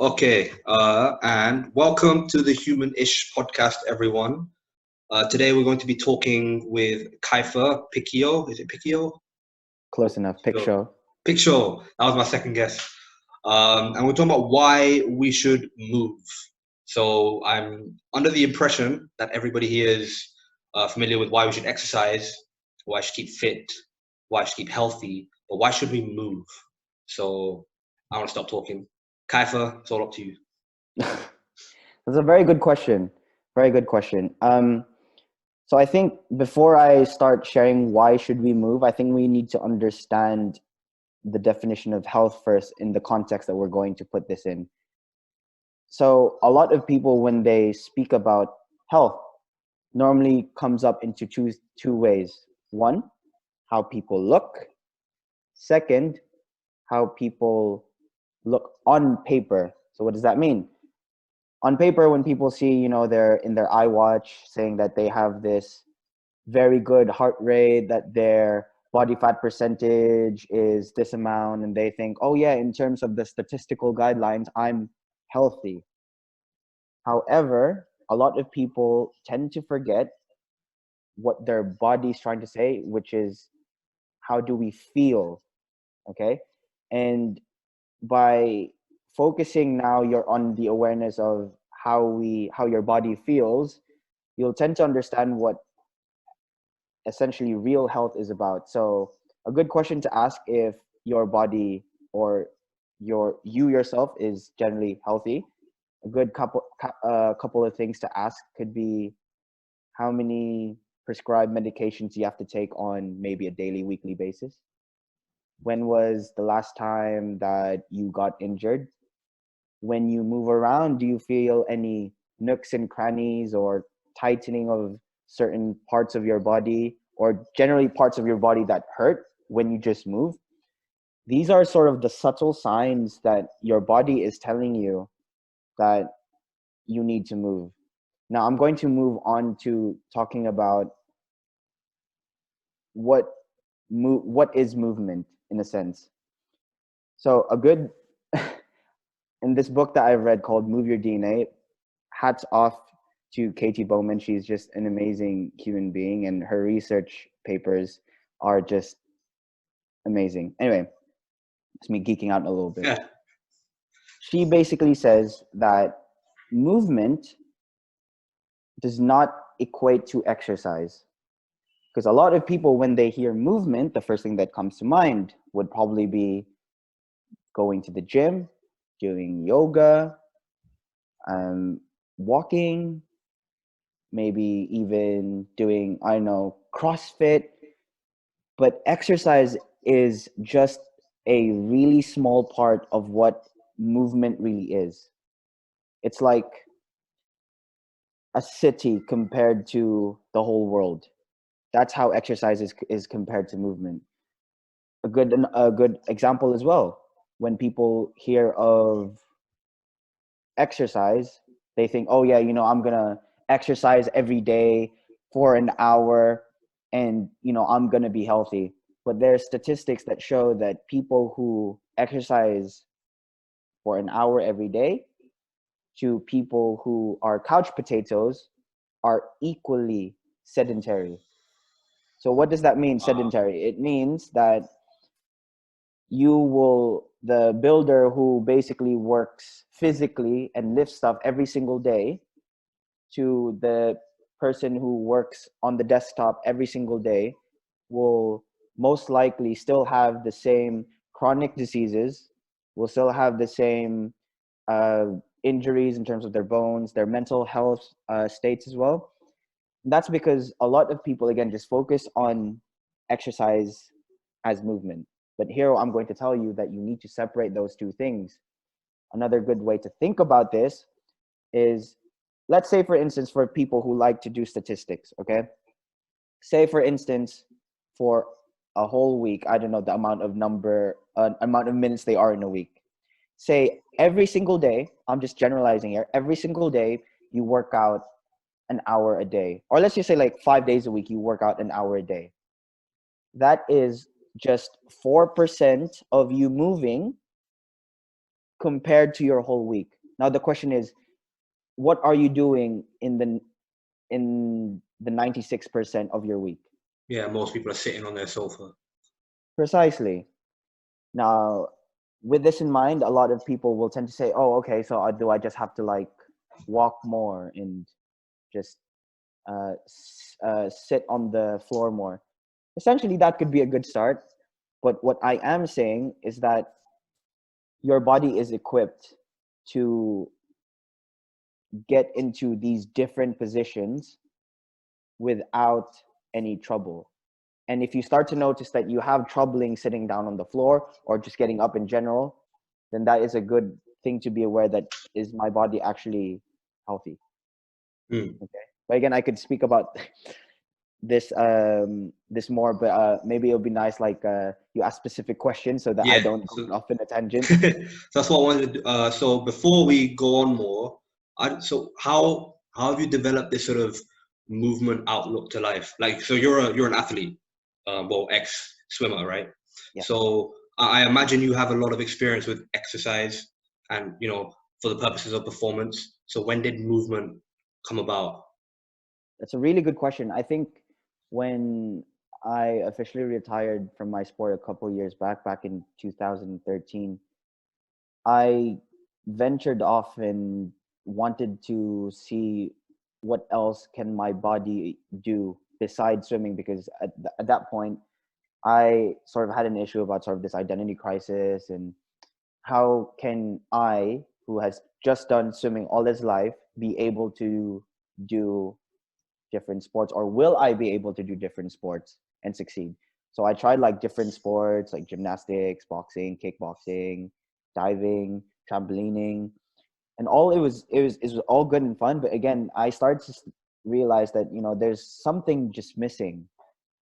Okay, and welcome to the Human-ish podcast, everyone. Today we're going to be talking with Kiefer Piccio. Is it Piccio? Close enough. Piccio. Picture. Piccio. That was my second guess. And we're talking about why we should move. So I'm under the impression that everybody here is familiar with why we should exercise, why we should keep fit, why we should keep healthy, but why should we move? So I want to stop talking. Kiefer, it's all up to you. That's a very good question. Very good question. So I think before I start sharing why should we move, I think we need to understand the definition of health first in the context that we're going to put this in. So a lot of people, when they speak about health, normally comes up into two ways. One, how people look. Second, how people look on paper. So what does that mean? On paper, when people see, they're in their iWatch saying that they have this very good heart rate, that their body fat percentage is this amount, and they think, oh yeah, in terms of the statistical guidelines, I'm healthy. However, a lot of people tend to forget what their body's trying to say, which is, how do we feel? Okay. And by focusing now you're on the awareness of how your body feels, you'll tend to understand what essentially real health is about. So a good question to ask if your body or you yourself is generally healthy. A good couple of things to ask could be, how many prescribed medications you have to take on maybe a daily, weekly basis. When was the last time that you got injured? When you move around, do you feel any nooks and crannies or tightening of certain parts of your body, or generally parts of your body that hurt when you just move? These are sort of the subtle signs that your body is telling you that you need to move. Now, I'm going to move on to talking about what is movement in a sense. So a good in this book that I've read called Move Your DNA, hats off to Katie Bowman. She's just an amazing human being, and her research papers are just amazing. Anyway, it's me geeking out a little bit. Yeah. She basically says that movement does not equate to exercise. Because a lot of people, when they hear movement, the first thing that comes to mind would probably be going to the gym, doing yoga, walking, maybe even doing, I don't know, CrossFit. But exercise is just a really small part of what movement really is. It's like a city compared to the whole world. That's how exercise is compared to movement. A good example as well. When people hear of exercise, they think, oh yeah, I'm gonna exercise every day for an hour, and I'm gonna be healthy. But there's statistics that show that people who exercise for an hour every day to people who are couch potatoes are equally sedentary. So what does that mean, sedentary? It means that the builder who basically works physically and lifts stuff every single day, to the person who works on the desktop every single day, will most likely still have the same chronic diseases, will still have the same injuries in terms of their bones, their mental health states as well. That's because a lot of people, again, just focus on exercise as movement. But here I'm going to tell you that you need to separate those two things. Another good way to think about this is, let's say, for instance, for people who like to do statistics, okay? Say, for instance, for a whole week, I don't know the amount of minutes they are in a week. Say every single day, I'm just generalizing here, every single day you work out an hour a day. Or let's just say like 5 days a week, you work out an hour a day. That is just 4% of you moving compared to your whole week. Now the question is, what are you doing in the 96% of your week? Yeah, most people are sitting on their sofa. Precisely. Now, with this in mind, a lot of people will tend to say, "Oh, okay, so do I just have to like walk more and just sit on the floor more?" Essentially, that could be a good start. But what I am saying is that your body is equipped to get into these different positions without any trouble. And if you start to notice that you have troubling sitting down on the floor or just getting up in general, then that is a good thing to be aware that is my body actually healthy. Mm. Okay. But again, I could speak about this more, but maybe it'll be nice like you ask specific questions so that I Yeah. don't go So, off in a tangent. so that's what I wanted to do. So before we go on more, so how have you developed this sort of movement outlook to life? Like, so you're an athlete, well, ex swimmer, right? Yeah. So I imagine you have a lot of experience with exercise, and for the purposes of performance. So when did movement come about? That's a really good question. I think when I officially retired from my sport a couple years back in 2013, I ventured off and wanted to see what else can my body do besides swimming, because at that point I sort of had an issue about sort of this identity crisis, and how can I, who has just done swimming all his life, be able to do different sports, or will I be able to do different sports and succeed? So I tried like different sports like gymnastics, boxing, kickboxing, diving, trampolining, and all it was all good and fun. But again, I started to realize that there's something just missing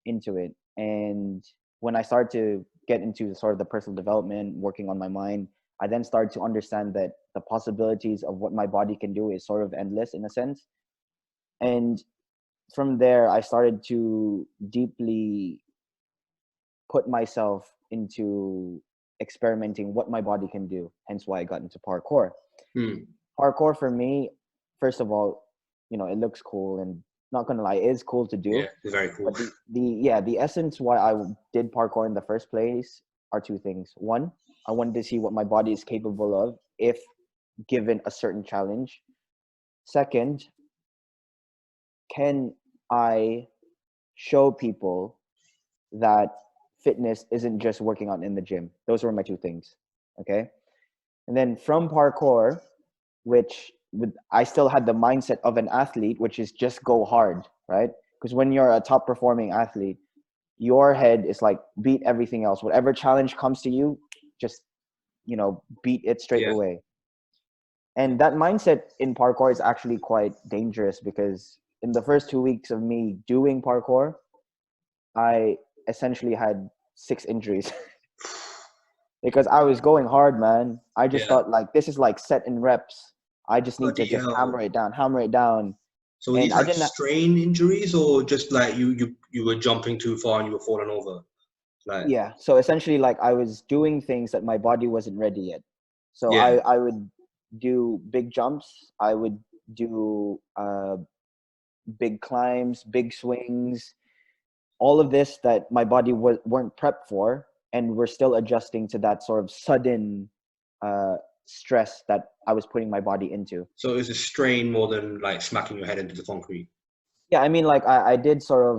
into it. And when I started to get into sort of the personal development, working on my mind, I then started to understand that the possibilities of what my body can do is sort of endless in a sense. And from there, I started to deeply put myself into experimenting what my body can do. Hence why I got into parkour. Hmm. Parkour for me, first of all, it looks cool, and not gonna lie, it is cool to Yeah, do. it's very cool. But the essence why I did parkour in the first place are two things. One, I wanted to see what my body is capable of if given a certain challenge. Second, can I show people that fitness isn't just working out in the gym? Those were my two things. Okay. And then from parkour, I still had the mindset of an athlete, which is just go hard, right? Because when you're a top performing athlete, your head is like beat everything else. Whatever challenge comes to you, just beat it straight Yeah. away. And that mindset in parkour is actually quite dangerous, because in the first 2 weeks of me doing parkour, I essentially had 6 injuries because I was going hard, man. I just Yeah. thought like this is like set in reps. I just need to Bloody just hell. hammer it down. So were And these I like didn't. strain injuries or just like you were jumping too far and you were falling over? Like, Yeah. So essentially, like I was doing things that my body wasn't ready yet. So yeah, I would do big jumps. I would do big climbs, big swings, all of this that my body weren't prepped for, and we're still adjusting to that sort of sudden uh, stress that I was putting my body into. so it was a strain more than like smacking your head into the concrete. Yeah, I mean, like I did sort of.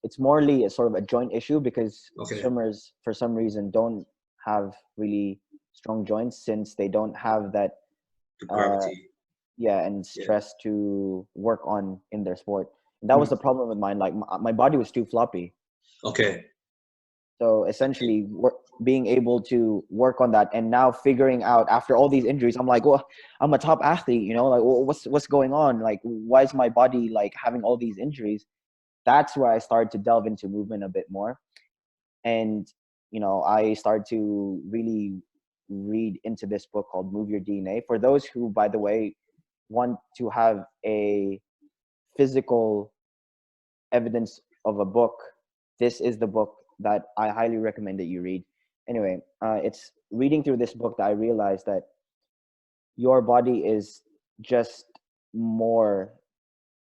It's morely a sort of a joint issue, because Okay, swimmers, for some reason, don't have really strong joints, since they don't have that the uh, gravity. yeah, and Yeah. stress to work on in their sport. And that was Hmm. the problem with mine. Like my body was too floppy. Okay. So essentially, being able to work on that, and now figuring out after all these injuries, I'm like, well, I'm a top athlete, like what's going on? Like, why is my body like having all these injuries? That's where I started to delve into movement a bit more, and I started to really read into this book called Move Your DNA. For those who, by the way, want to have a physical evidence of a book, this is the book that I highly recommend that you read, anyway, it's reading through this book that I realized that your body is just more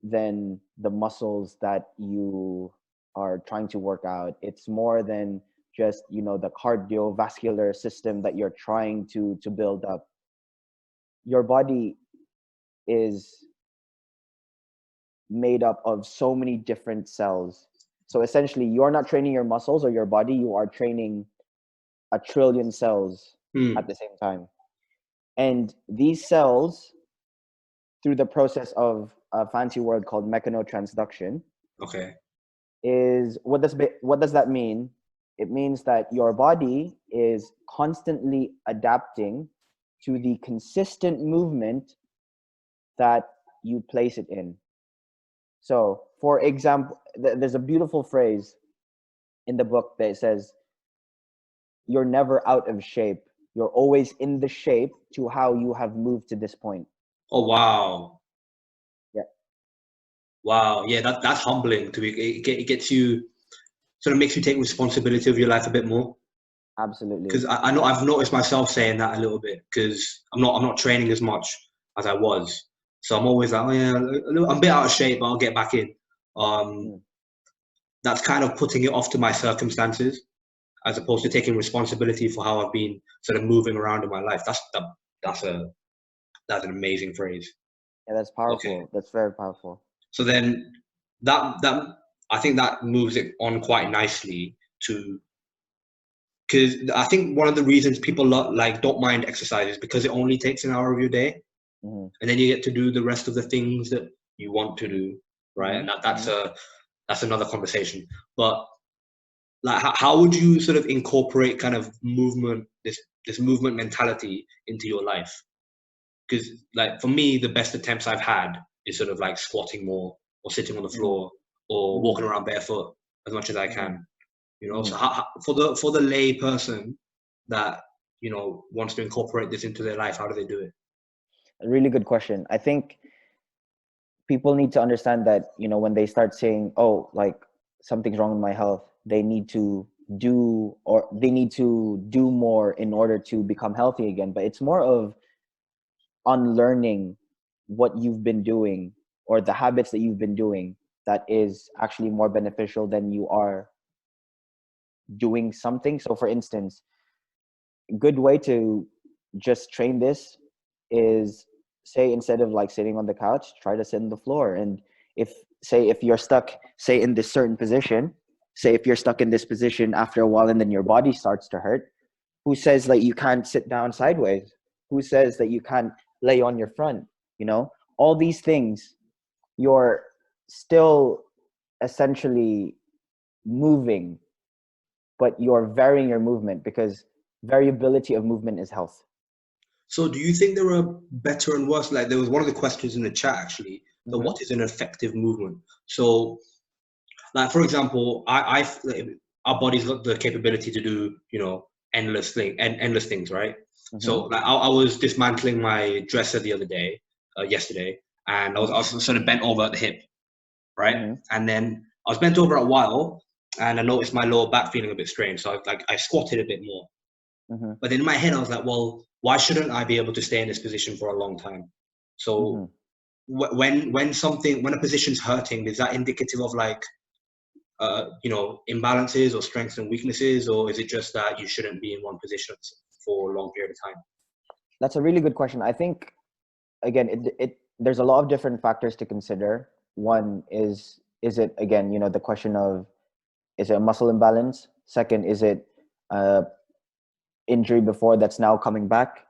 than the muscles that you are trying to work out. It's more than just, you know, the cardiovascular system that you're trying to build up. Your body is made up of so many different cells. So essentially, you're not training your muscles or your body, you are training a trillion cells at the same time. And these cells, through the process of a fancy word called mechanotransduction, Okay. is what does that mean? It means that your body is constantly adapting to the consistent movement that you place it in. So, for example, there's a beautiful phrase in the book that says, "You're never out of shape. You're always in the shape to how you have moved to this point." Oh wow. Yeah, Wow. Yeah, that's humbling to be. It gets you, sort of makes you take responsibility of your life a bit more. absolutely. Because I know I've noticed myself saying that a little bit, because I'm not training as much as I was. So I'm always like, oh yeah, I'm a bit out of shape, but I'll get back in. Um, Mm. that's kind of putting it off to my circumstances, as opposed to taking responsibility for how I've been sort of moving around in my life. That's an amazing phrase. Yeah, that's Okay. powerful. That's very powerful. So then that I think that moves it on quite nicely to, because I think one of the reasons people like don't mind exercise is because it only takes an hour of your day, Mm-hmm. and then you get to do the rest of the things that you want to do, right? And Mm-hmm. that's another conversation. But like, how would you sort of incorporate kind of movement, this movement mentality into your life? Because like for me, the best attempts I've had is sort of like squatting more, or sitting on the Mm-hmm. floor, or Mm-hmm. walking around barefoot as much as I Mm-hmm. can. You know, so Mm-hmm. for the lay person that, you know, wants to incorporate this into their life, how do they do it? A really good question. I think people need to understand that, you know, when they start saying, oh, like something's wrong with my health, they need to do more in order to become healthy again. But it's more of unlearning what you've been doing, or the habits that you've been doing, that is actually more beneficial than you are doing something. So for instance, a good way to just train this is, say, instead of like sitting on the couch, try to sit on the floor. And if you're stuck, say, in this certain position, say if you're stuck in this position after a while and then your body starts to hurt, who says that you can't sit down sideways? Who says that you can't lay on your front? You know, all these things, you're still essentially moving, but you're varying your movement, because variability of movement is health. So do you think there are better and worse? Like there was one of the questions in the chat actually. So Mm-hmm. what is an effective movement? So like for example, our body's got the capability to do, you know, endless things, right? Mm-hmm. So like I was dismantling my dresser the other day, yesterday, and I was sort of bent over at the hip, right? Mm-hmm. And then I was bent over a while, and I noticed my lower back feeling a bit strange. So I squatted a bit more. Mm-hmm. But in my head, I was like, well, why shouldn't I be able to stay in this position for a long time? Mm-hmm. So when a position's hurting, is that indicative of like, you know, imbalances or strengths and weaknesses, or is it just that you shouldn't be in one position for a long period of time? That's a really good question. I think, again, it there's a lot of different factors to consider. One is it, again, you know, the question of, is it a muscle imbalance? Second, is it injury before that's now coming back?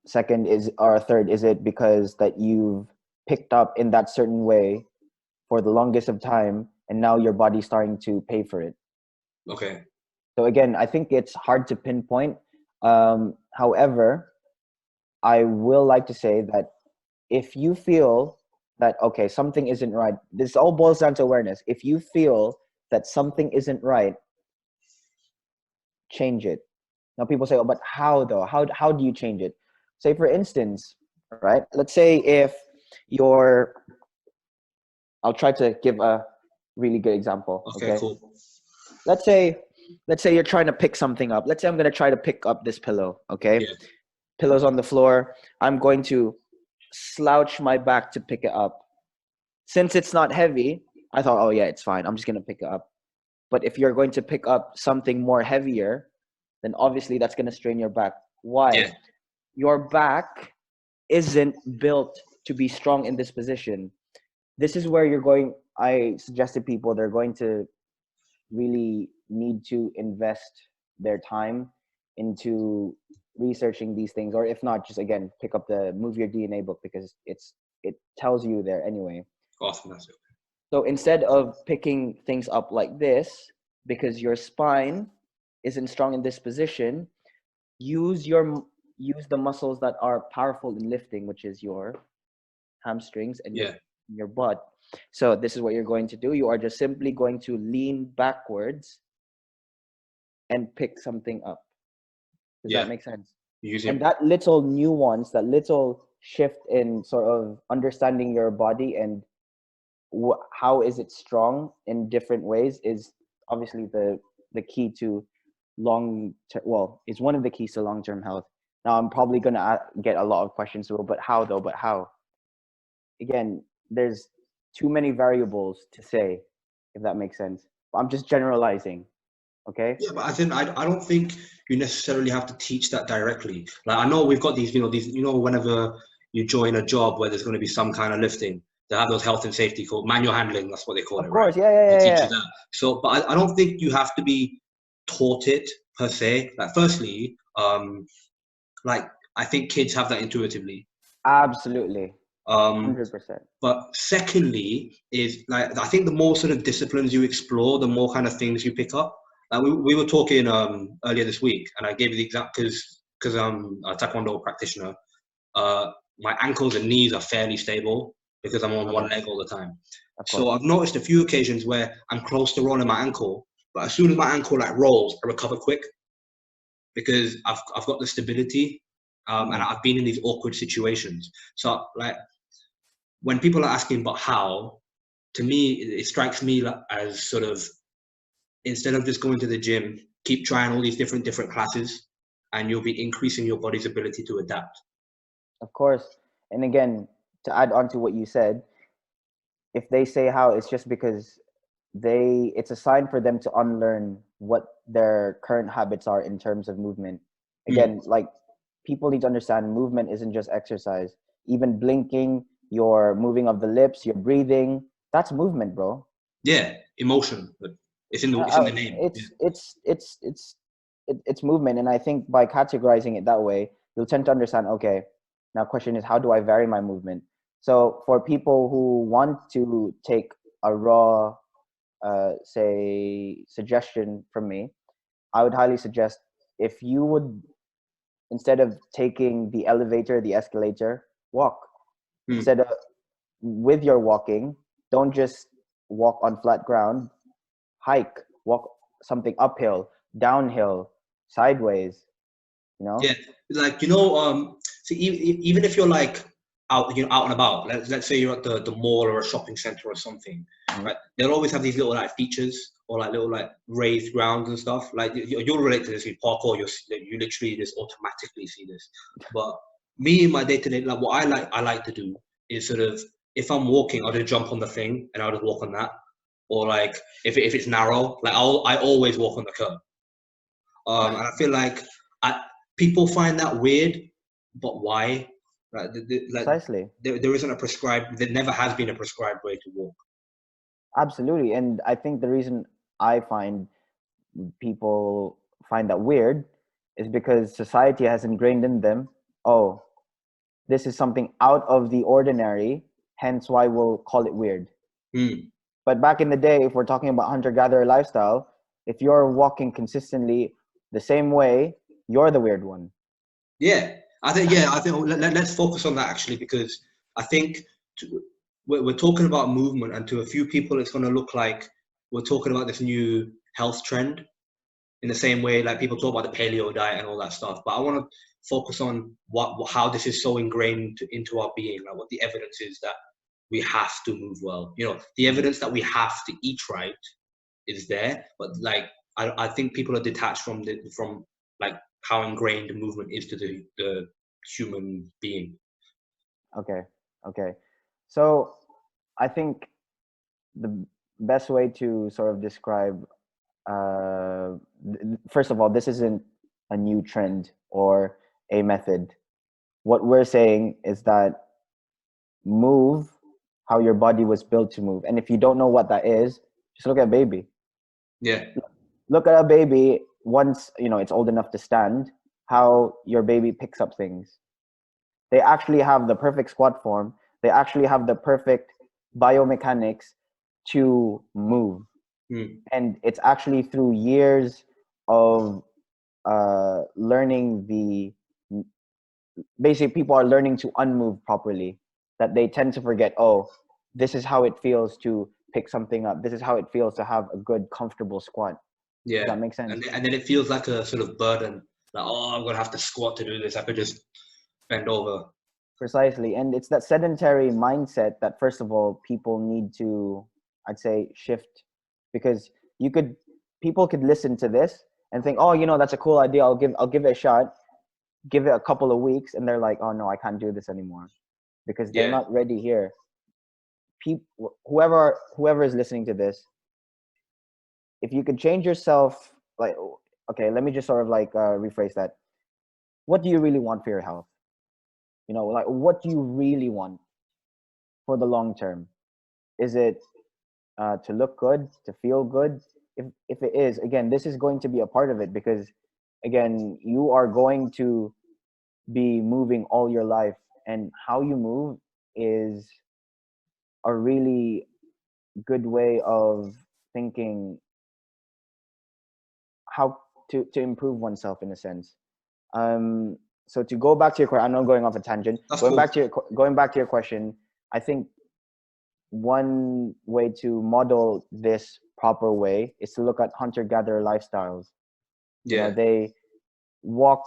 Second is, or third, is it because that you've picked up in that certain way for the longest of time, and now your body's starting to pay for it? Okay. So again, I think it's hard to pinpoint. However, I will like to say that if you feel that, okay, something isn't right, this all boils down to awareness. If you feel that something isn't right, change it. Now people say, oh, but how though? How do you change it? Say for instance, right? Let's say if you're, I'll try to give a really good example. Okay. Okay. Cool. Let's say let's say you're trying to pick something up. Let's say I'm going to try to pick up this pillow. Okay. Yeah. Pillow's on the floor. I'm going to slouch my back to pick it up. Since it's not heavy, I thought, oh yeah, it's fine. I'm just going to pick it up. But if you're going to pick up something more heavier, then obviously that's going to strain your back. Why? Yeah. Your back isn't built to be strong in this position. This is where I suggested people they're going to really need to invest their time into researching these things, or if not, just again pick up the Move Your DNA book, because it tells you there anyway. Awesome. So instead of picking things up like this, because your spine isn't strong in this position, use the muscles that are powerful in lifting, which is your hamstrings and your butt. So this is what you're going to do. You are just simply going to lean backwards and pick something up. Does that make sense? And that little nuance, that little shift in sort of understanding your body and how is it strong in different ways is obviously the key to it's one of the keys to long-term health. Now I'm probably going to get a lot of questions, but how though? But how? Again, there's too many variables to say, if that makes sense. I'm just generalizing. Okay. Yeah, but I don't think you necessarily have to teach that directly. Like, I know we've got these, whenever you join a job where there's going to be some kind of lifting, they have those health and safety called manual handling. That's what they call it, right? Of course, yeah. They teach you that. So, but I don't think you have to be taught it per se. Like, firstly, like I think kids have that intuitively. Absolutely. 100%. But secondly, is like I think the more sort of disciplines you explore, the more kind of things you pick up. Like we were talking earlier this week, and I gave you the example because I'm a taekwondo practitioner. My ankles and knees are fairly stable because I'm on one leg all the time. So I've noticed a few occasions where I'm close to rolling my ankle, but as soon as my ankle like rolls, I recover quick because I've got the stability, and I've been in these awkward situations. So like when people are asking about how, to me it strikes me as sort of, instead of just going to the gym, keep trying all these different classes, and you'll be increasing your body's ability to adapt. Of course. And again, to add on to what you said, if they say how, it's just because it's a sign for them to unlearn what their current habits are in terms of movement. Again, like people need to understand movement isn't just exercise. Even blinking, your moving of the lips, your breathing, that's movement, bro. Yeah, emotion. It's in the name. It's movement. And I think by categorizing it that way, you'll tend to understand, okay, now question is, how do I vary my movement? So for people who want to take a raw, suggestion from me, I would highly suggest, if you would, instead of taking the elevator, the escalator, walk. Instead of, with your walking, don't just walk on flat ground, hike, walk something uphill, downhill, sideways, Yeah, like, see, even if you're like out and about, let's say you're at the mall or a shopping center or something, right? They'll always have these little like features or like little like raised grounds and stuff. Like you'll relate to this with parkour. You literally just automatically see this. But me in my day-to-day, like what I like to do is sort of, if I'm walking, I'll just jump on the thing and I'll just walk on that. Or like if it's narrow, like I always walk on the curb. And I feel like people find that weird, but why? Like, Precisely. There isn't a prescribed. There never has been a prescribed way to walk. Absolutely, and I think the reason I find people find that weird is because society has ingrained in them, oh, this is something out of the ordinary, hence why we'll call it weird. But back in the day, if we're talking about hunter-gatherer lifestyle, if you're walking consistently the same way, you're the weird one. Yeah, I think let's focus on that actually, because I think we're talking about movement, and to a few people it's going to look like we're talking about this new health trend, in the same way like people talk about the paleo diet and all that stuff. But I want to focus on how this is so ingrained into our being, like what the evidence is that we have to move well. The evidence that we have to eat right is there, but like I think people are detached from like how ingrained movement is to the human being. Okay. So I think the best way to sort of describe, first of all, this isn't a new trend or a method. What we're saying is that move how your body was built to move. And if you don't know what that is, just look at baby. Yeah. Look at a baby once, it's old enough to stand, how your baby picks up things. They actually have the perfect squat form. They actually have the perfect biomechanics to move. And it's actually through years of learning basically people are learning to unmove properly, that they tend to forget, oh, this is how it feels to pick something up. This is how it feels to have a good, comfortable squat. Yeah. Does that make sense? And then it feels like a sort of burden. Like, oh, I'm going to have to squat to do this. I could just bend over. Precisely. And it's that sedentary mindset that, first of all, people need to, I'd say, shift. Because people could listen to this and think, oh, that's a cool idea. I'll give it a shot. Give it a couple of weeks, and they're like, oh no, I can't do this anymore, because they're not ready here. Whoever is listening to this, if you could change yourself, like, okay, let me just sort of like rephrase that. What do you really want for your health? Like, what do you really want for the long term? Is it to look good, to feel good? If it is, again, this is going to be a part of it, because again, you are going to be moving all your life, and how you move is a really good way of thinking how to improve oneself, in a sense. So to go back to your question, I know I'm going off a tangent. Going back to your question, I think one way to model this proper way is to look at hunter-gatherer lifestyles. Yeah. They walk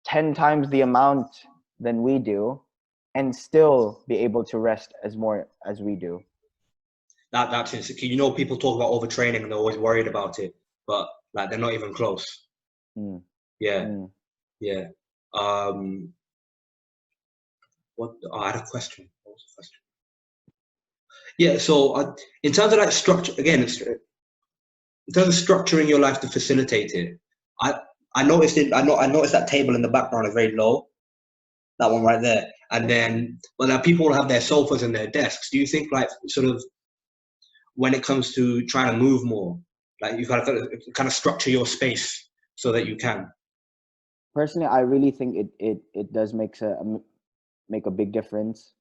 10 times the amount than we do, and still be able to rest as more as we do. That's insecure. People talk about overtraining and they're always worried about it, but like they're not even close. Yeah. Yeah. I had a question. What was the question? Yeah. So in terms of like structure, again, in terms of structuring your life to facilitate it, I noticed that table in the background is very low. That one right there. And then, now people will have their sofas and their desks. Do you think, like, sort of, when it comes to trying to move more, like, you've got to kind of structure your space so that you can? Personally, I really think it does make a big difference.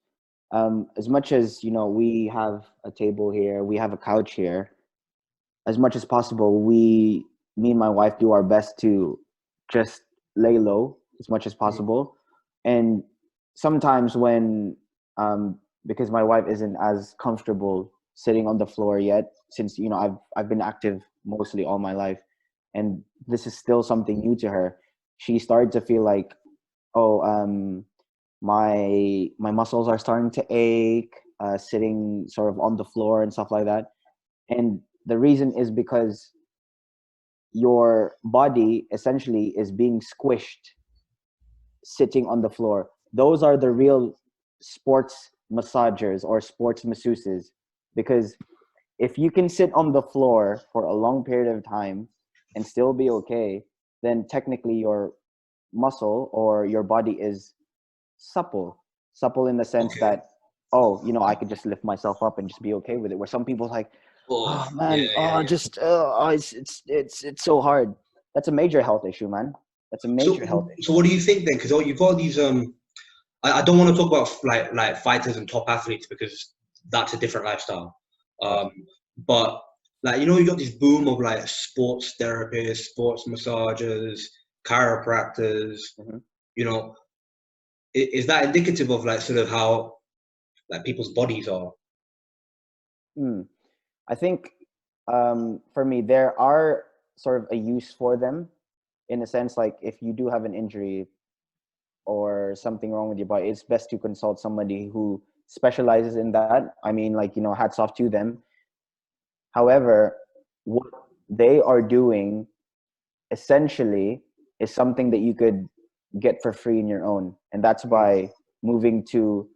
As much as we have a table here, we have a couch here. As much as possible, me and my wife do our best to just lay low as much as possible. And sometimes when, because my wife isn't as comfortable sitting on the floor yet, since I've been active mostly all my life, and this is still something new to her, she started to feel like, oh, my muscles are starting to ache, sitting sort of on the floor and stuff like that. And the reason is because your body essentially is being squished sitting on the floor. Those are the real sports massagers or sports masseuses, because if you can sit on the floor for a long period of time and still be okay, then technically your muscle or your body is supple in the sense that, oh, I could just lift myself up and just be okay with it. Where some people like, oh man, it's so hard. That's a major health issue, man. That's a major health issue. So what do you think then? Because you've got these I don't want to talk about like fighters and top athletes, because that's a different lifestyle. But like, you got this boom of like sports therapists, sports massagers, chiropractors. Is that indicative of like sort of how like people's bodies are? I think for me, there are sort of a use for them, in a sense, like if you do have an injury or something wrong with your body, it's best to consult somebody who specializes in that. I mean, like, hats off to them. However, what they are doing essentially is something that you could get for free in your own, and that's by moving to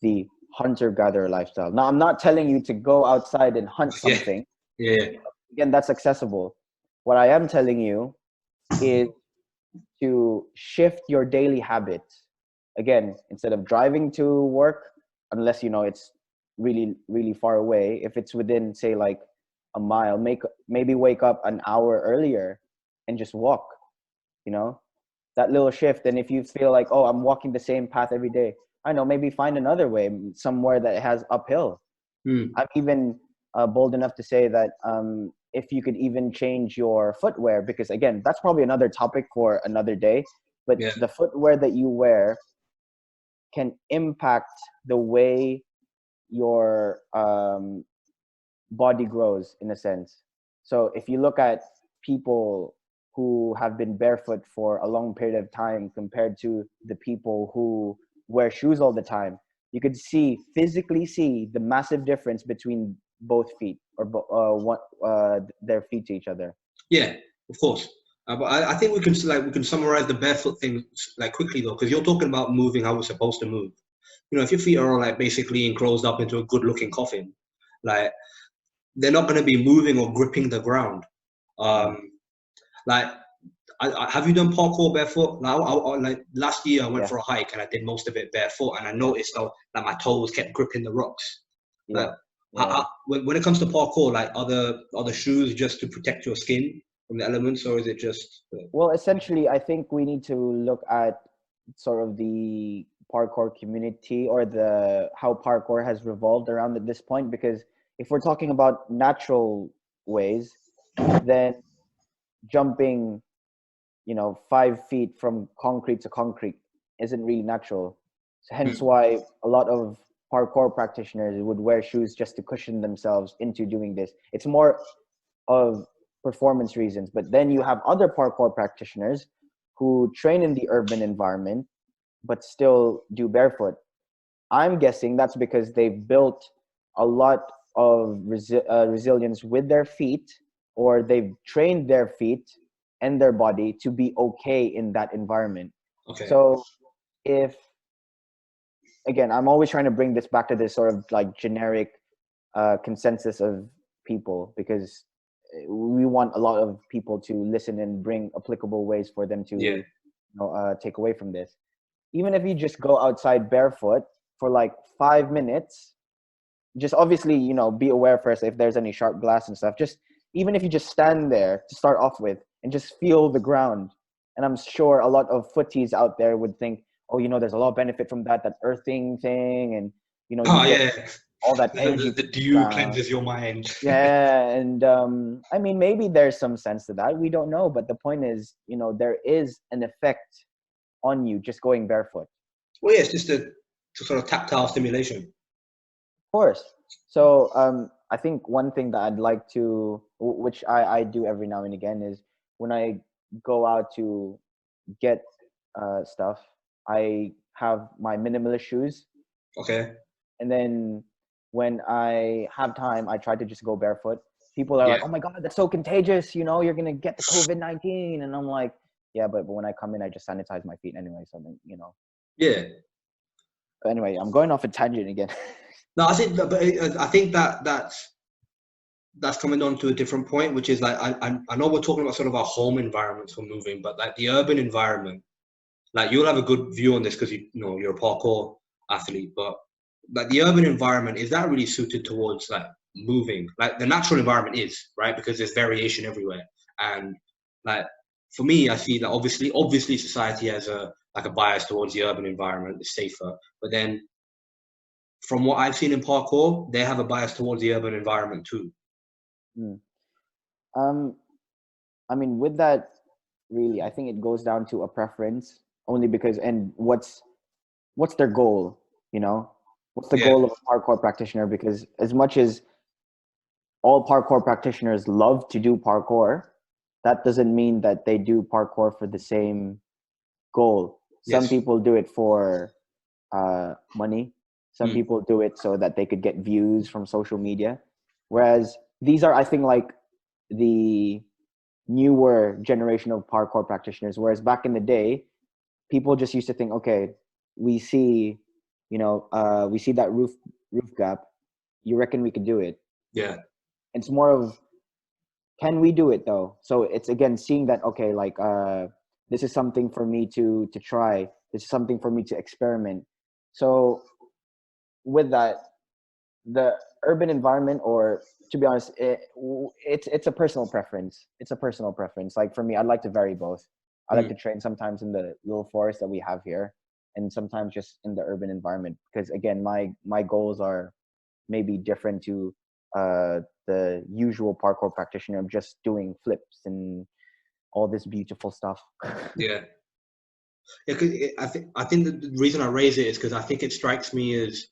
the hunter-gatherer lifestyle. Now, I'm not telling you to go outside and hunt Yeah, something. yeah, Again, that's accessible. What I am telling you is to shift your daily habits. Again, instead of driving to work, unless you know it's really, really far away, if it's within, say, like a mile, maybe wake up an hour earlier and just walk, you know, that little shift. And if you feel like, oh, I'm walking the same path every day, I know, maybe find another way somewhere that has uphill. mm, I'm even bold enough to say that if you could even change your footwear, because again, that's probably another topic for another day, but yeah, the footwear that you wear can impact the way your body grows in a sense. So if you look at people who have been barefoot for a long period of time compared to the people who wear shoes all the time, you could physically see the massive difference between both feet or their feet to each other. yeah. Of course. But I think we can summarize the barefoot thing like quickly though, because you're talking about moving how we're supposed to move. You know, if your feet are like basically enclosed up into a good looking coffin, like they're not going to be moving or gripping the ground. Mm. Um, like, have you done parkour barefoot? Like last year, I went Yeah, for a hike and I did most of it barefoot, and I yeah, noticed though that my toes kept gripping the rocks. yeah, Like, yeah. when it comes to parkour, like, are the shoes just to protect your skin from the elements, or is it just? Well, essentially, I think we need to look at sort of the parkour community or the how parkour has revolved around at this point. Because if we're talking about natural ways, then jumping, 5 feet from concrete to concrete isn't really natural. So hence Hmm, why a lot of parkour practitioners would wear shoes just to cushion themselves into doing this. It's more of performance reasons. But then you have other parkour practitioners who train in the urban environment but still do barefoot. I'm guessing that's because they've built a lot of resilience with their feet, or they've trained their feet and their body to be okay in that environment. okay. So if, again, I'm always trying to bring this back to this sort of like generic consensus of people, because we want a lot of people to listen and bring applicable ways for them to Yeah. take away from this. Even if you just go outside barefoot for like 5 minutes, just obviously be aware first if there's any sharp glass and stuff. Just even if you just stand there to start off with and just feel the ground, and I'm sure a lot of footies out there would think, oh, there's a lot of benefit from that earthing thing, and you Oh get yeah. all that energy The from the dew ground. cleanses your mind. Yeah, and I mean, maybe there's some sense to that. We don't know, but the point is, there is an effect on you just going barefoot. Well, yeah, it's just a sort of tactile stimulation. Of course. So I think one thing that I'd like to, which I do every now and again, is when I go out to get stuff, I have my minimalist shoes, Okay. and then when I have time, I try to just go barefoot. People are Yeah. like, "Oh my God, that's so contagious! You're gonna get the COVID-19," and I'm like, "Yeah, but when I come in, I just sanitize my feet anyway." So then. Yeah. But anyway, I'm going off a tangent again. No, I think, but I think that that's coming on to a different point, which is like I know we're talking about sort of our home environments for moving, but like the urban environment, like you'll have a good view on this because you know you're a parkour athlete, but like the urban environment, is that really suited towards like moving? Like the natural environment is, right, because there's variation everywhere, and like for me, I see that obviously society has a bias towards the urban environment, it's safer, but then from what I've seen in parkour, they have a bias towards the urban environment too. Mm. Um, I mean, with that, really, I think it goes down to a preference only because, and what's their goal? What's the Yeah. goal of a parkour practitioner? Because as much as all parkour practitioners love to do parkour, that doesn't mean that they do parkour for the same goal. Some Yes. people do it for money. Some Mm. people do it so that they could get views from social media. Whereas these are, I think, like the newer generation of parkour practitioners, whereas back in the day, people just used to think, okay, we see, we see that roof gap. You reckon we could do it? Yeah. It's more of, can we do it though? So it's again seeing that, okay, like this is something for me to try. This is something for me to experiment. So with that, the urban environment, or to be honest, it's a personal preference. It's a personal preference. Like for me, I'd like to vary both. I like to train sometimes in the little forest that we have here, and sometimes just in the urban environment, because again, my goals are maybe different to the usual parkour practitioner of just doing flips and all this beautiful stuff. Yeah. Yeah, 'cause I think the reason I raise it is because I think it strikes me as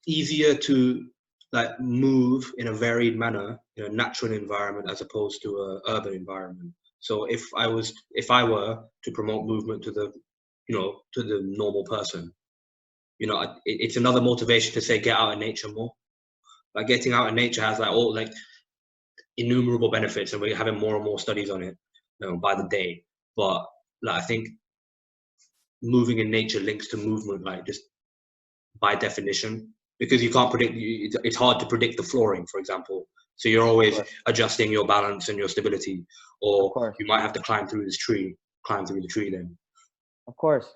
easier to like move in a varied manner in a natural environment as opposed to a urban environment. So if I were to promote movement to the to the normal person, it's another motivation to say get out in nature more. Like getting out in nature has like all like innumerable benefits, and we're having more and more studies on it, by the day. But like I think moving in nature links to movement, like just by definition, because you can't predict. It's hard to predict the flooring, for example. So you're always adjusting your balance and your stability, Of or course, you might have to climb through the tree then. of course.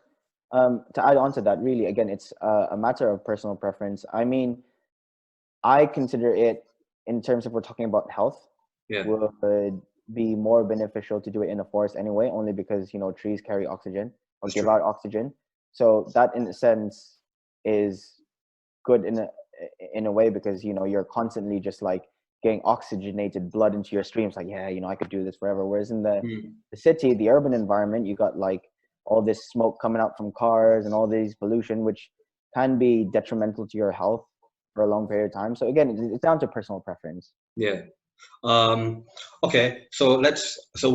To add on to that, really, again, it's a matter of personal preference. I mean, I consider it, in terms of, we're talking about health, Yeah, would be more beneficial to do it in a forest anyway, only because trees carry oxygen or that's give true. out oxygen. So that, in a sense, is good in a way, because you're constantly just like getting oxygenated blood into your streams. Like, yeah, I could do this forever. Whereas in the city, the urban environment, you got like all this smoke coming out from cars and all these pollution, which can be detrimental to your health for a long period of time. So again, it's down to personal preference. Yeah. Okay. So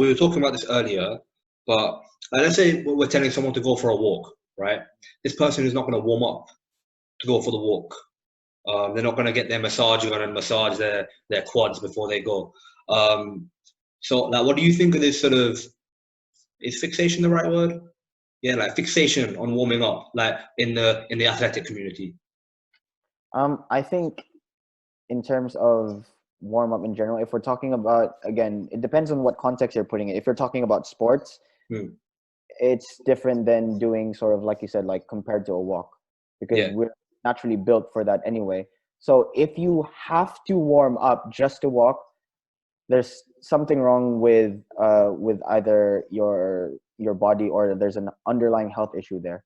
we were talking about this earlier, but let's say we're telling someone to go for a walk, right? This person is not going to warm up to go for the walk. They're not going to get their massage on and massage their quads before they go. So, like, what do you think of this sort of? Is fixation the right word? Yeah, like fixation on warming up, like in the athletic community. I think, in terms of warm up in general, if we're talking about, again, it depends on what context you're putting it. If you're talking about sports, Hmm. it's different than doing, sort of like you said, like compared to a walk, because Yeah, we're naturally built for that anyway. So if you have to warm up just to walk, there's something wrong with either your body, or there's an underlying health issue there.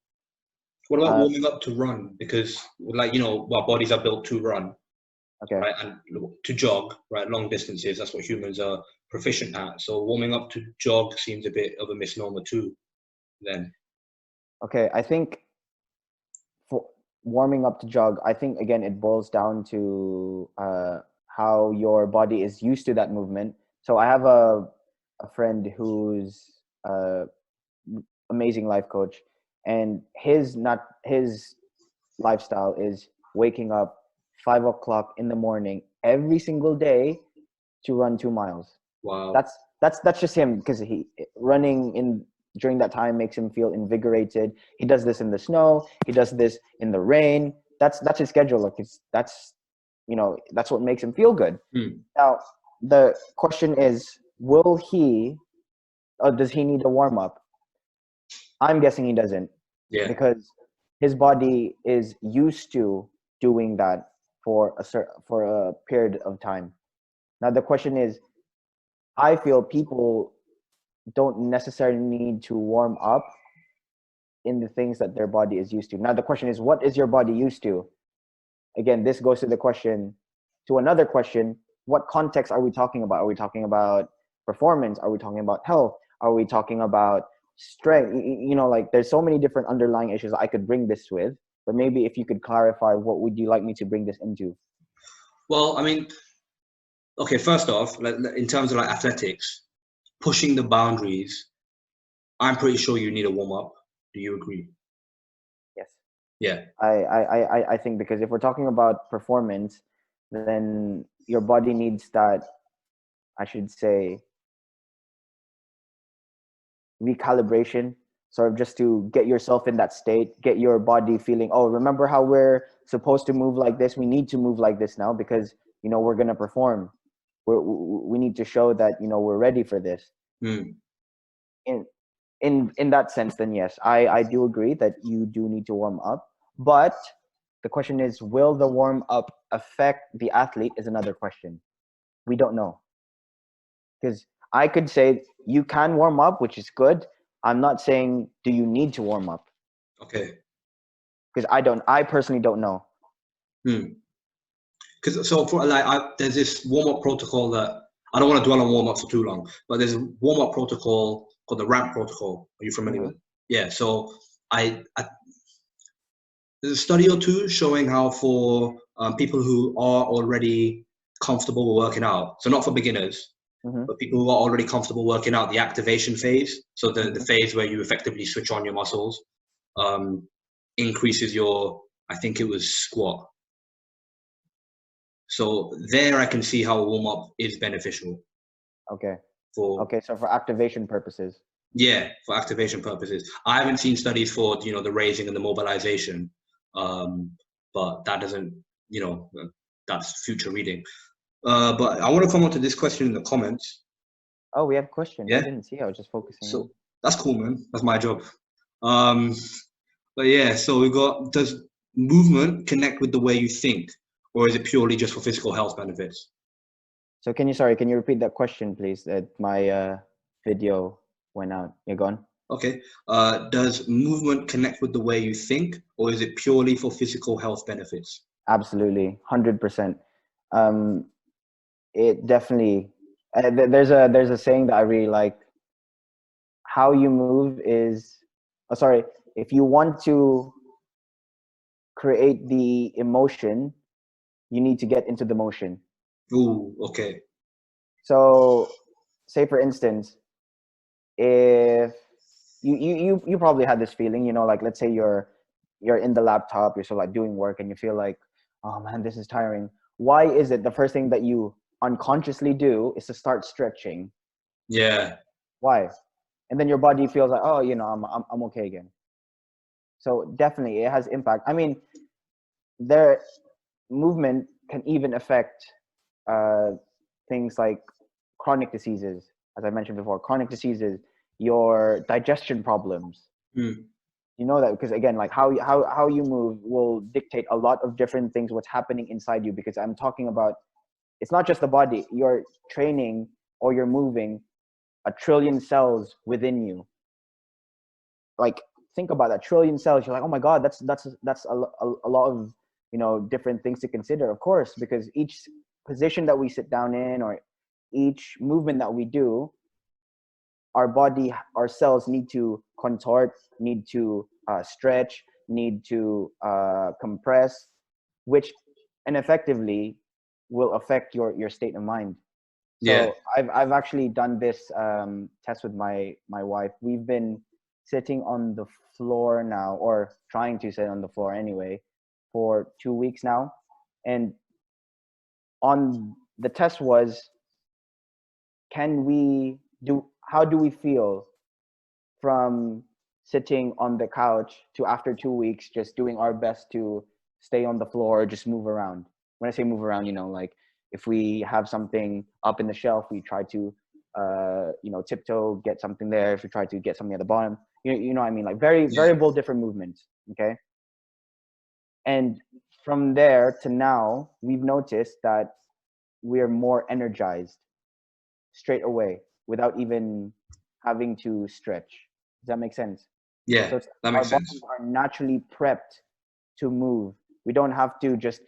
what about uh, warming up to run? Because, like, our bodies are built to run, okay. right, and to jog, right, long distances. That's what humans are proficient at. So warming up to jog seems a bit of a misnomer too. Then, Okay, I think, for warming up to jog, I think again it boils down to how your body is used to that movement. So I have a friend who's amazing life coach, and his lifestyle is waking up 5 o'clock in the morning every single day to run 2 miles. wow, That's just him, because he running in during that time makes him feel invigorated. He does this in the snow. He does this in the rain. That's his schedule. Like, that's what makes him feel good. hmm. Now the question is, will he, or does he need a warm up? I'm guessing he doesn't, Yeah, because his body is used to doing that for a period of time. Now the question is, I feel people don't necessarily need to warm up in the things that their body is used to. Now the question is, what is your body used to? Again, this goes to the question, to another question: what context are we talking about? Are we talking about performance? Are we talking about health? Are we talking about strength? Like, there's so many different underlying issues I could bring this with, but maybe if you could clarify, what would you like me to bring this into? Well, I mean, okay. First off, like in terms of like athletics, pushing the boundaries, I'm pretty sure you need a warm up. Do you agree? Yes. Yeah. I think, because if we're talking about performance, then your body needs that, I should say, recalibration, sort of just to get yourself in that state, get your body feeling, oh, remember how we're supposed to move like this? We need to move like this now because, we're going to perform. We need to show that, we're ready for this. Mm. In that sense, then yes, I do agree that you do need to warm up. But the question is, will the warm up affect the athlete is another question. We don't know. Because I could say you can warm up, which is good. I'm not saying do you need to warm up, Okay. because I personally don't know. Because so for there's this warm up protocol that I don't want to dwell on warm up for too long, but there's a warm up protocol called the ramp protocol. Are you familiar with it? Yeah. So there's a study or two showing how for people who are already comfortable with working out, so not for beginners, but people who are already comfortable working out, the activation phase, so the phase where you effectively switch on your muscles, increases your, I think it was squat. So there I can see how a warm-up is beneficial. Okay. So for activation purposes. Yeah, for activation purposes. I haven't seen studies for, the raising and the mobilization, but that doesn't, that's future reading. But I want to come on to this question in the comments. Oh, we have questions. Yeah? I didn't see. I was just focusing on. That's cool, man. That's my job. But yeah, so we got, does movement connect with the way you think, or is it purely just for physical health benefits? So can you repeat that question, please? My video went out. You're gone. Okay. Does movement connect with the way you think, or is it purely for physical health benefits? Absolutely, 100%. It definitely. There's a saying that I really like. How you move is. Oh, sorry. If you want to create the emotion, you need to get into the motion. Ooh, okay. So, say for instance, if you probably had this feeling, like let's say you're in the laptop, you're sort of like doing work, and you feel like, oh man, this is tiring. Why is it the first thing that you unconsciously do is to start stretching? Yeah. Why? And then your body feels like, oh, I'm okay again. So definitely, it has impact. I mean, their movement can even affect things like chronic diseases, as I mentioned before. Chronic diseases, your digestion problems. You know that because again, like how you move will dictate a lot of different things. What's happening inside you? Because I'm talking about, it's not just the body. You're training or you're moving 1 trillion cells within you. Like think about that, 1 trillion cells. You're like, oh my god, that's a lot of different things to consider. Of course, because each position that we sit down in or each movement that we do, our body, our cells need to contort, need to stretch, need to compress, which ineffectively will affect your state of mind. So Yeah. I've actually done this test with my wife. We've been sitting on the floor now, or trying to sit on the floor anyway, for 2 weeks now. And on the test was, how do we feel from sitting on the couch to after 2 weeks just doing our best to stay on the floor or just move around? When I say move around, like if we have something up in the shelf, we try to tiptoe, get something there. If we try to get something at the bottom, you know what I mean? Like variable different movements. Okay. And from there to now, we've noticed that we're more energized straight away without even having to stretch. Does that make sense? Yeah, So that makes our sense. bodies are naturally prepped to move. We don't have to just,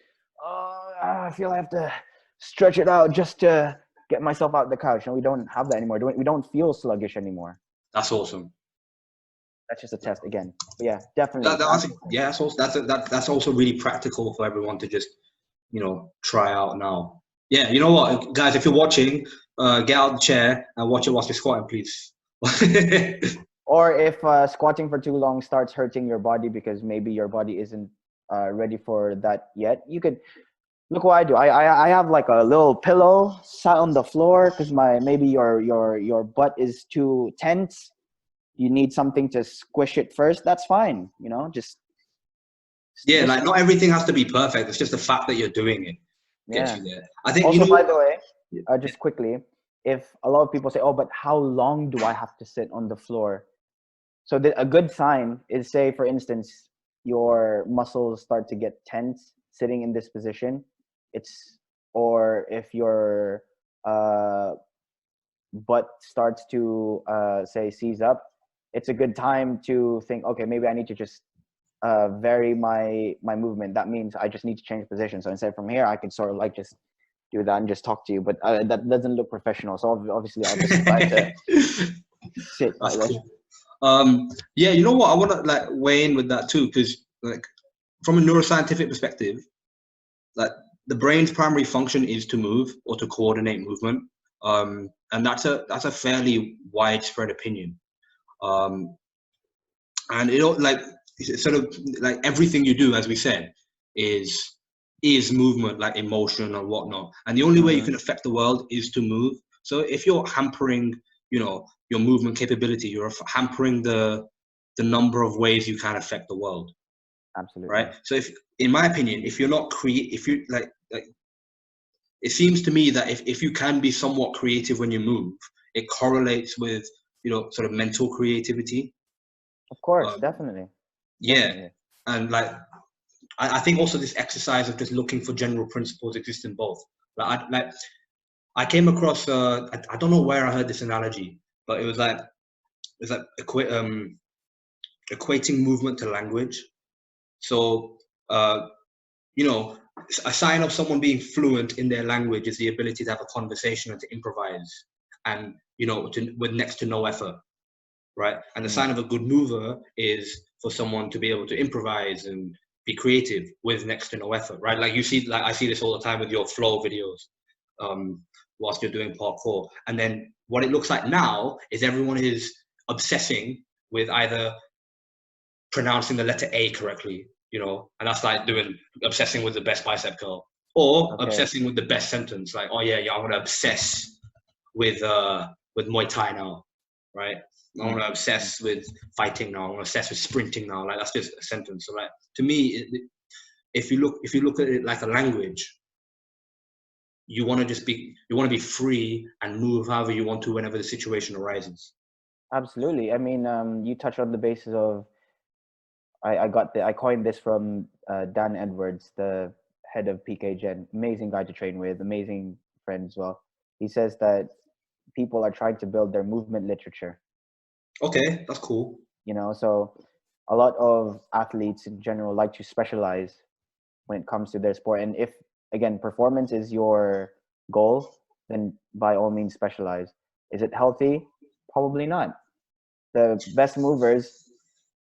I feel I have to stretch it out just to get myself out of the couch. No, we don't have that anymore. We don't feel sluggish anymore. That's awesome. That's just a test again. But yeah, definitely. That's also really practical for everyone to just, try out now. Yeah, you know what, guys, if you're watching, get out the chair and watch it whilst you're squatting, please. Or if squatting for too long starts hurting your body because maybe your body isn't ready for that yet, you could Look what I do. I have like a little pillow sat on the floor because maybe your butt is too tense. You need something to squish it first. That's fine. You know, Yeah, just like not everything has to be perfect. It's just the fact that you're doing it gets yeah. you there. I think, you Also, by know, the way, just quickly, if a lot of people say, "Oh, but how long do I have to sit on the floor?" So a good sign is, say, for instance, your muscles start to get tense sitting in this position. It's or if your uh, butt starts to say seize up, it's a good time to think, okay, maybe I need to just vary my movement. That means I just need to change position. So instead from here, I can sort of like just do that and just talk to you. But that doesn't look professional. So obviously, I'll just try to sit that's like this. cool. Yeah, you know what? I want to like weigh in with that too, because like from a neuroscientific perspective, like the brain's primary function is to move or to coordinate movement, and that's a fairly widespread opinion. Um, and it all like it's sort of like everything you do, as we said, is movement, like emotion or whatnot. And the only way you Mm-hmm. can affect the world is to move. So if you're hampering, your movement capability, you're hampering the number of ways you can affect the world, Absolutely. right? So if, in my opinion, if you're not if you like it seems to me that if you can be somewhat creative when you move, it correlates with sort of mental creativity. Of course, um, definitely, yeah, definitely. and like I think also this exercise of just looking for general principles exists in both. I came across I don't know where I heard this analogy, but it was like equating movement to language. So uh, you know, a sign of someone being fluent in their language is the ability to have a conversation and to improvise, and with next to no effort, right? And the Mm. sign of a good mover is for someone to be able to improvise and be creative with next to no effort, right? Like you see, like I see this all the time with your flow videos, um, whilst you're doing parkour. And then what it looks like now is everyone is obsessing with either pronouncing the letter A correctly, and that's like doing obsessing with the best bicep curl, or Okay. obsessing with the best sentence, like, oh yeah, I'm gonna obsess with Muay Thai now, right? I want Mm. to Mm. obsess with fighting now. I want to obsess with sprinting now. Like that's just a sentence. So like to me, if you look at it like a language, you want to be free and move however you want to whenever the situation arises. Absolutely. I mean, you touched on the basis of I coined this from Dan Edwards, the head of PK Gen. Amazing guy to train with, amazing friend as well. He says that people are trying to build their movement literature. Okay, that's cool. So a lot of athletes in general like to specialize when it comes to their sport. And if, again, performance is your goal, then by all means specialize. Is it healthy? Probably not. The best movers,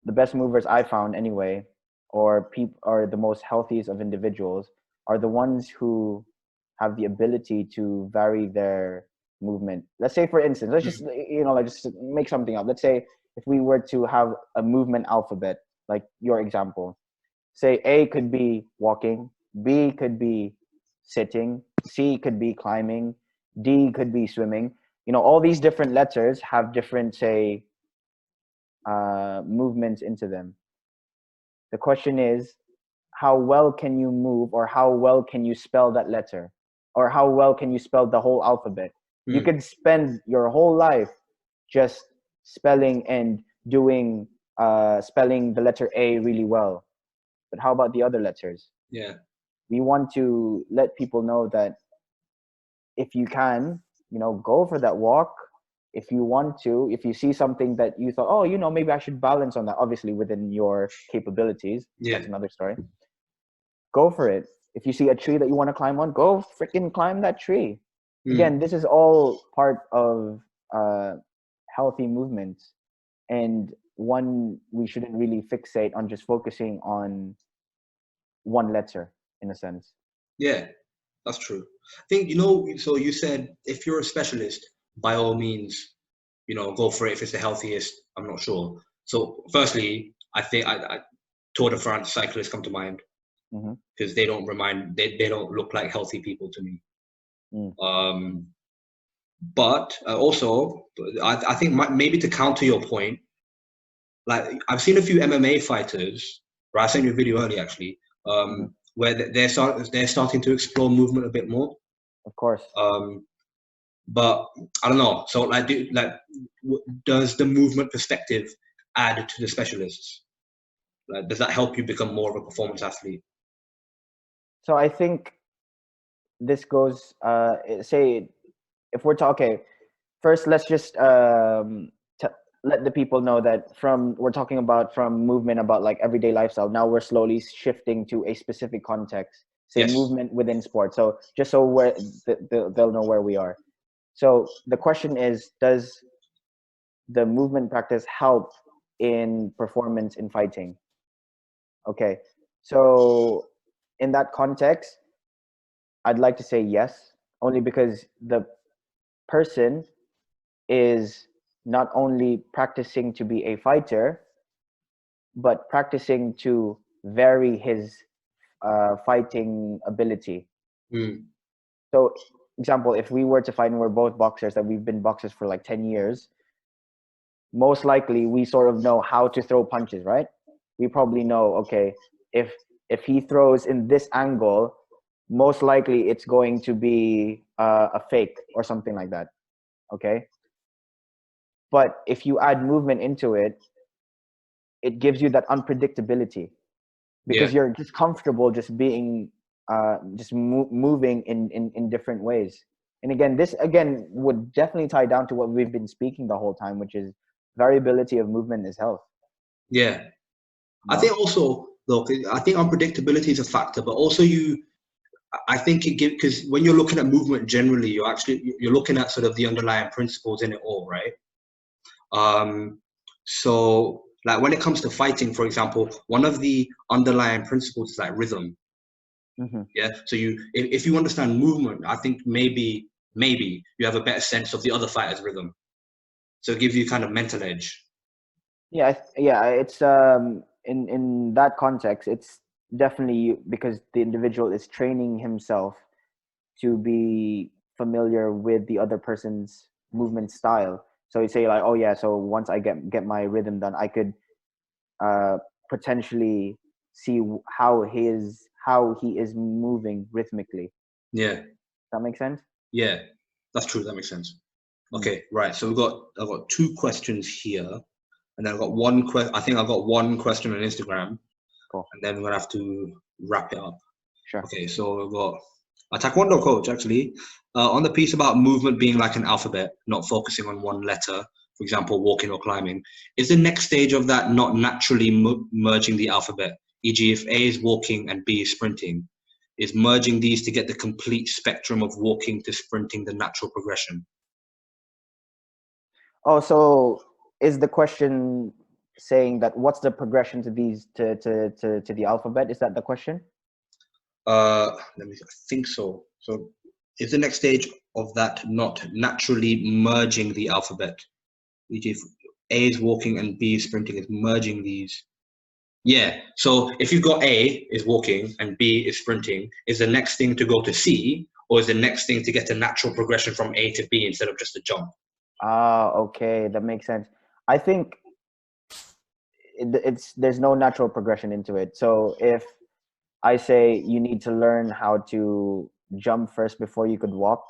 the best movers I found anyway, or the most healthiest of individuals, are the ones who have the ability to vary their movement. Let's say, for instance, let's just like just make something up. Let's say if we were to have a movement alphabet, like your example, say A could be walking, B could be sitting, C could be climbing, D could be swimming. All these different letters have different, say, movements into them. The question is, how well can you move, or how well can you spell that letter, or how well can you spell the whole alphabet? You Mm, could spend your whole life just spelling and doing spelling the letter A really well, but how about the other letters? yeah. We want to let people know that if you can, go for that walk. If you want to, if you see something that you thought, oh, maybe I should balance on that, obviously within your capabilities, Yeah. that's another story. Go for it. If you see a tree that you want to climb on, go freaking climb that tree. Mm, Again, this is all part of uh, healthy movements, and one we shouldn't really fixate on just focusing on one letter in a sense. yeah, that's true. I think, so you said if you're a specialist, by all means, go for it if it's the healthiest. I'm not sure. So firstly, I think Tour de France cyclists come to mind. because they don't they don't look like healthy people to me. But also, I think maybe to counter your point, like I've seen a few MMA fighters, right? I sent you a video earlier actually, where they're starting to explore movement a bit more. Of course. But I don't know. So does the movement perspective add to the specialists? Like, does that help you become more of a performance athlete? So I think this goes, say, if we're talking, first let's just let the people know that we're talking about from movement about like everyday lifestyle. Now we're slowly shifting to a specific context, say movement within sport. So just so they'll know where we are. So the question is, does the movement practice help in performance in fighting? Okay, so in that context, I'd like to say yes, only because the person is not only practicing to be a fighter, but practicing to vary his fighting ability. So, example, if we were to fight and we're both boxers, that we've been boxers for like 10 years, most likely we sort of know how to throw punches, right? We probably know, okay, if he throws in this angle, most likely it's going to be a fake or something like that, okay? But if you add movement into it, it gives you that unpredictability, because you're just comfortable just being moving in different ways. And again, this again would definitely tie down to what we've been speaking the whole time, which is variability of movement is health. Yeah. I think also, look, I think unpredictability is a factor, but also I think it gives, because when you're looking at movement generally, you're looking at sort of the underlying principles in it all, right? So like when it comes to fighting, for example, one of the underlying principles is like rhythm. Yeah. So if you understand movement, I think maybe you have a better sense of the other fighter's rhythm. So it gives you kind of mental edge. Yeah. It's in that context, it's definitely because the individual is training himself to be familiar with the other person's movement style. So you say like, oh yeah, so once I get my rhythm done, I could potentially see how he is moving rhythmically. Yeah. That makes sense? Yeah, that's true. That makes sense. Okay, right. So I've got two questions here, and then I've got one question. I think I've got one question on Instagram. Cool. And then we're gonna have to wrap it up. Sure. Okay, so we've got a Taekwondo coach actually on the piece about movement being like an alphabet, not focusing on one letter. For example, walking or climbing. Is the next stage of that not naturally merging the alphabet? E.g., if A is walking and B is sprinting, is merging these to get the complete spectrum of walking to sprinting the natural progression? Oh, so is the question saying that what's the progression to these to the alphabet? Is that the question? I think so. So is the next stage of that not naturally merging the alphabet? E.g., if A is walking and B is sprinting, is merging these. Yeah. So if you've got A is walking and B is sprinting, is the next thing to go to C, or is the next thing to get a natural progression from A to B instead of just a jump? Ah, okay, that makes sense. I think there's no natural progression into it. So if I say you need to learn how to jump first before you could walk,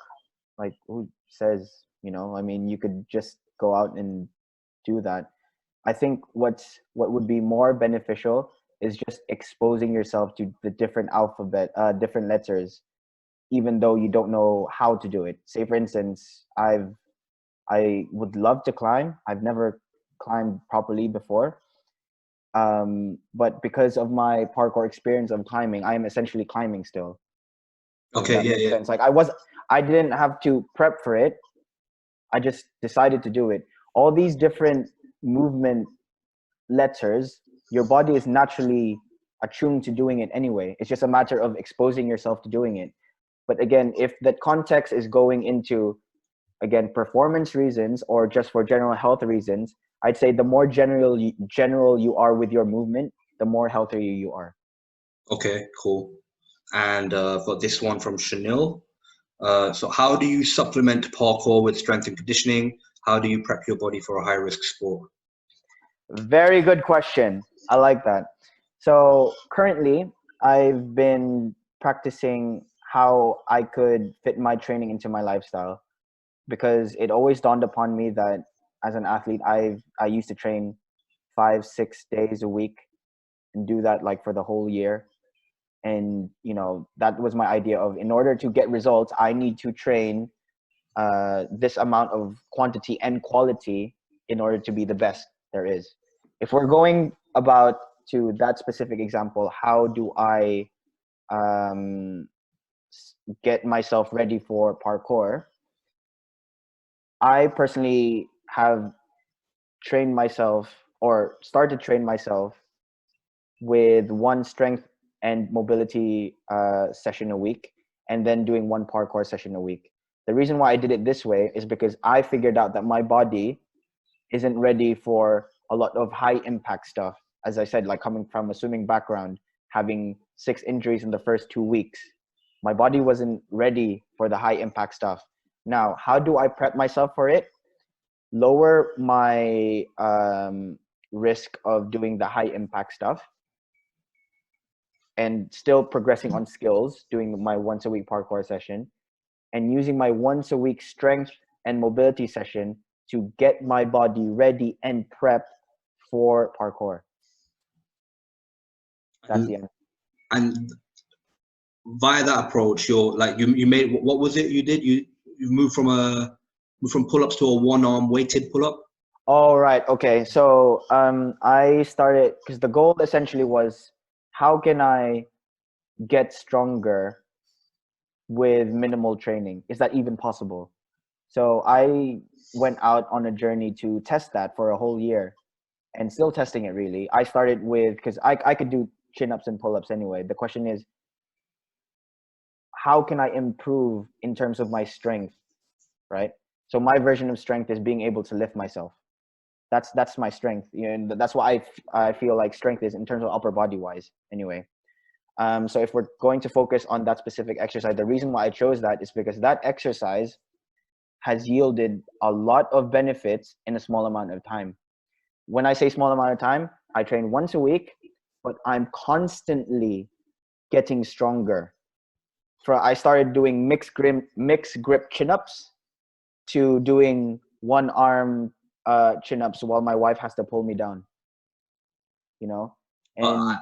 like who says, I mean, you could just go out and do that. I think what would be more beneficial is just exposing yourself to the different different letters, even though you don't know how to do it. Say for instance, I would love to climb. I've never climbed properly before. But because of my parkour experience of climbing, I am essentially climbing still. Okay, that makes sense. Like I didn't have to prep for it. I just decided to do it. All these different movement letters, your body is naturally attuned to doing it anyway. It's just a matter of exposing yourself to doing it. But again, if that context is going into, again, performance reasons or just for general health reasons, I'd say the more general you are with your movement, the more healthier you are. Okay, cool. And I've got this one from Chanel. So how do you supplement parkour with strength and conditioning? How do you prep your body for a high risk sport? Very good question. I like that. So currently, I've been practicing how I could fit my training into my lifestyle, because it always dawned upon me that as an athlete, I used to train 5-6 days a week and do that like for the whole year. And that was my idea of, in order to get results, I need to train this amount of quantity and quality in order to be the best there is. If we're going about to that specific example, how do I get myself ready for parkour? I personally have trained myself, or started to train myself, with one strength and mobility session a week, and then doing one parkour session a week. The reason why I did it this way is because I figured out that my body isn't ready for a lot of high impact stuff. As I said, like coming from a swimming background, having 6 injuries in the first 2 weeks, my body wasn't ready for the high impact stuff. Now, how do I prep myself for it? Lower my risk of doing the high impact stuff, and still progressing on skills, doing my once a week parkour session, and using my once a week strength and mobility session to get my body ready and prepped for parkour. That's the end. And via that approach, you're like you made, what was it you did? You moved from pull-ups to a one-arm weighted pull-up. All right. Okay. So I started, because the goal essentially was, how can I get stronger with minimal training? Is that even possible? So I went out on a journey to test that for a whole year, and still testing it really. I started with, because I could do chin-ups and pull-ups anyway. The question is, how can I improve in terms of my strength, right? So my version of strength is being able to lift myself. That's my strength. And that's why I feel like strength is, in terms of upper body wise anyway. So if we're going to focus on that specific exercise, the reason why I chose that is because that exercise has yielded a lot of benefits in a small amount of time. When I say small amount of time, I train once a week, but I'm constantly getting stronger. I started doing mixed grip chin-ups to doing one arm chin-ups while my wife has to pull me down. And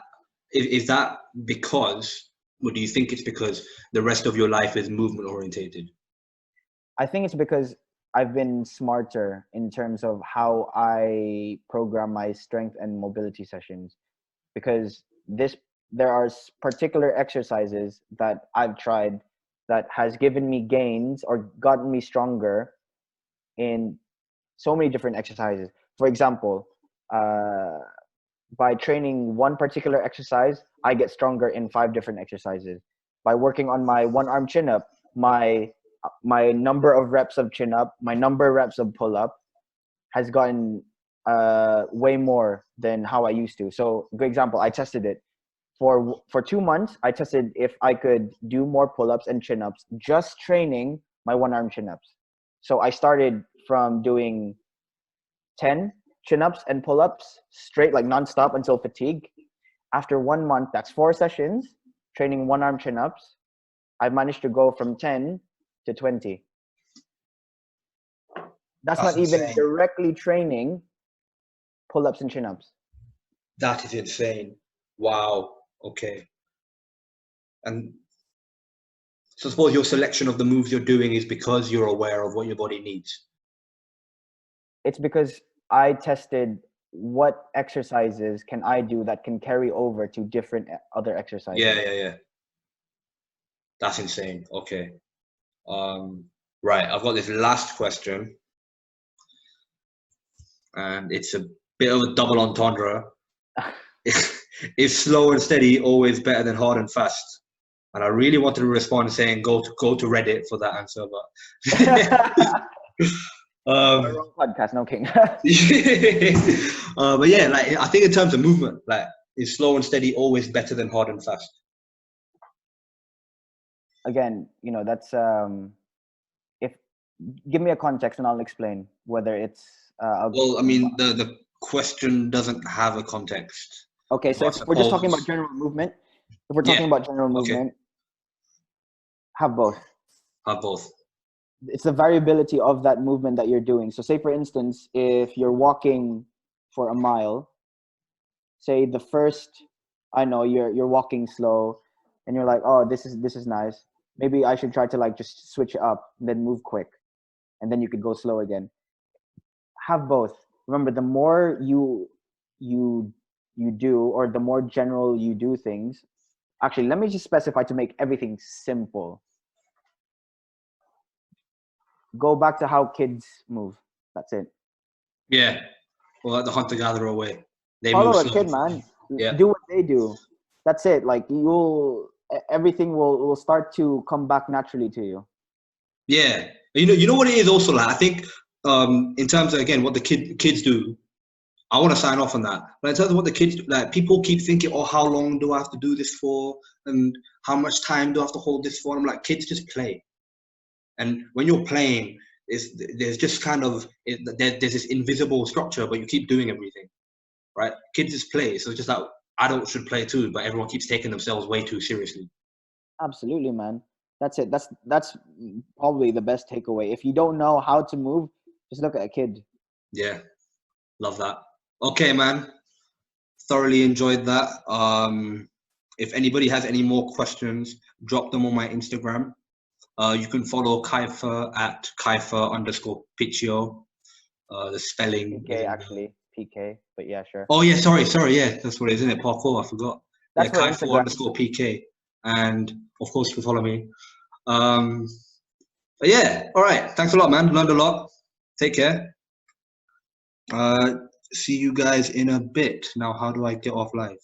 Is that because, or do you think it's because the rest of your life is movement orientated? I think it's because I've been smarter in terms of how I program my strength and mobility sessions, because there are particular exercises that I've tried that has given me gains or gotten me stronger in so many different exercises. For example, by training one particular exercise, I get stronger in 5 different exercises. By working on my one arm chin up, my number of reps of chin up, my number of reps of pull up has gotten way more than how I used to. So, good example, I tested it for 2 months. I tested if I could do more pull ups and chin ups, just training my one arm chin ups. So I started from doing 10 chin-ups and pull-ups straight, like non-stop, until fatigue. After 1 month, that's 4 sessions training one arm chin-ups, I managed to go from 10 to 20. That's not insane. even directly training pull-ups and chin-ups. That is insane. Wow. Okay. And so I suppose your selection of the moves you're doing is because you're aware of what your body needs. It's because I tested what exercises can I do that can carry over to different other exercises. Yeah. That's insane. Okay. Right. I've got this last question, and it's a bit of a double entendre. Is slow and steady always better than hard and fast? And I really wanted to respond saying go to Reddit for that answer, but wrong podcast, no king. but yeah, like I think in terms of movement, like is slow and steady always better than hard and fast? Again, you know, that's if give me a context and I'll explain whether it's Well, I mean, the question doesn't have a context. okay. So I if we're just talking about suppose. general movement, if we're talking Yeah. about general Okay. movement, have both. Have both. It's the variability of that movement that you're doing. So say for instance, if you're walking for a mile, say the first, I know you're walking slow and you're like, oh, this is nice. Maybe I should try to like just switch it up and then move quick, and then you could go slow again. Have both. Remember, the more you do, or the more general you do things. Actually, let me just specify to make everything simple. Go back to how kids move. That's it. Yeah. Well, like the hunter-gatherer way. They move Follow a slow. kid, man. Yeah. Do what they do. That's it. Like everything will start to come back naturally to you. Yeah. You know what it is also like. I think in terms of again what the kids do, I want to sign off on that. But in terms of what the kids do, like people keep thinking, oh, how long do I have to do this for, and how much time do I have to hold this for? And I'm like, kids just play. And when you're playing, there's just kind of there's this invisible structure, but you keep doing everything, right? Kids just play, so it's just like adults should play too, but everyone keeps taking themselves way too seriously. Absolutely, man. That's it. That's probably the best takeaway. If you don't know how to move, just look at a kid. Yeah, love that. Okay, man. Thoroughly enjoyed that. If anybody has any more questions, drop them on my Instagram. You can follow Kiefer at Kiefer_Piccio. The spelling is PK in the... actually, PK. But yeah, sure. Oh yeah, sorry, yeah, that's what it is, isn't it? Parkour, I forgot. Yeah, That's for Kiefer Instagram. underscore PK, and of course you can follow me. But yeah, all right. Thanks a lot, man. Learned a lot. Take care. See you guys in a bit. Now, how do I get off live?